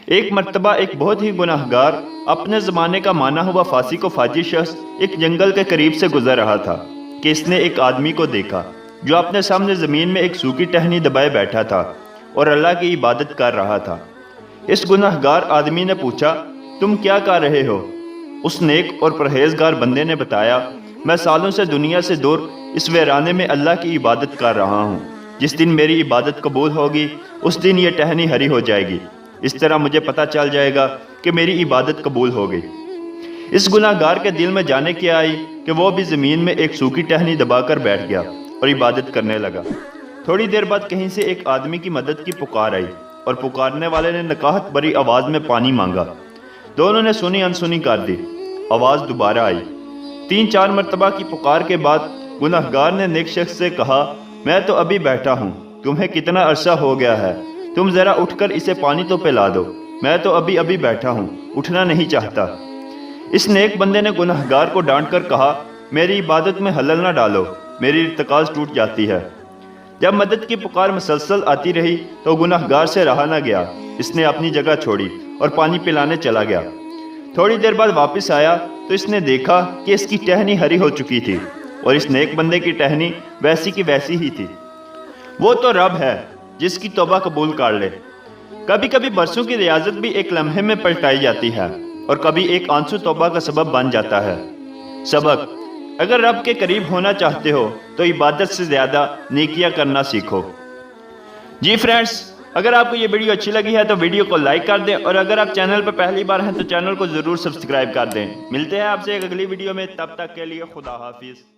ایک مرتبہ ایک بہت ہی گناہگار اپنے زمانے کا مانا ہوا فاسق و فاجر شخص ایک جنگل کے قریب سے گزر رہا تھا کہ اس نے ایک آدمی کو دیکھا جو اپنے سامنے زمین میں ایک سوکھی ٹہنی دبائے بیٹھا تھا اور اللہ کی عبادت کر رہا تھا۔ اس گناہگار آدمی نے پوچھا، تم کیا کر رہے ہو؟ اس نیک اور پرہیزگار بندے نے بتایا، میں سالوں سے دنیا سے دور اس ویرانے میں اللہ کی عبادت کر رہا ہوں۔ جس دن میری عبادت قبول ہوگی اس دن یہ ٹہنی ہری ہو جائے گی، اس طرح مجھے پتہ چل جائے گا کہ میری عبادت قبول ہو گئی۔ اس گناہگار کے دل میں جانے کی آئی کہ وہ بھی زمین میں ایک سوکھی ٹہنی دبا کر بیٹھ گیا اور عبادت کرنے لگا۔ تھوڑی دیر بعد کہیں سے ایک آدمی کی مدد کی پکار آئی اور پکارنے والے نے نکاہت بری آواز میں پانی مانگا۔ دونوں نے سنی انسنی کر دی۔ آواز دوبارہ آئی۔ 3-4 مرتبہ کی پکار کے بعد گناہگار نے نیک شخص سے کہا، میں تو ابھی بیٹھا ہوں، تمہیں کتنا عرصہ ہو گیا ہے، تم ذرا اٹھ کر اسے پانی تو پلا دو، میں تو ابھی بیٹھا ہوں، اٹھنا نہیں چاہتا۔ اس نیک بندے نے گناہگار کو ڈانٹ کر کہا، میری عبادت میں خلل نہ ڈالو، میری ارتکاز ٹوٹ جاتی ہے۔ جب مدد کی پکار مسلسل آتی رہی تو گناہگار سے رہا نہ گیا، اس نے اپنی جگہ چھوڑی اور پانی پلانے چلا گیا۔ تھوڑی دیر بعد واپس آیا تو اس نے دیکھا کہ اس کی ٹہنی ہری ہو چکی تھی اور اس نیک بندے کی ٹہنی ویسی کی ویسی ہی تھی۔ وہ تو رب ہے جس کی توبہ قبول کر لے۔ کبھی کبھی برسوں کی ریاضت بھی ایک لمحے میں پلٹائی جاتی ہے اور کبھی ایک آنسو توبہ کا سبب بن جاتا ہے۔ سبق: اگر رب کے قریب ہونا چاہتے ہو تو عبادت سے زیادہ نیکیاں کرنا سیکھو۔ جی فرینڈز، اگر آپ کو یہ ویڈیو اچھی لگی ہے تو ویڈیو کو لائک کر دیں، اور اگر آپ چینل پر پہلی بار ہیں تو چینل کو ضرور سبسکرائب کر دیں۔ ملتے ہیں آپ سے ایک اگلی ویڈیو میں، تب تک کے لیے خدا حافظ۔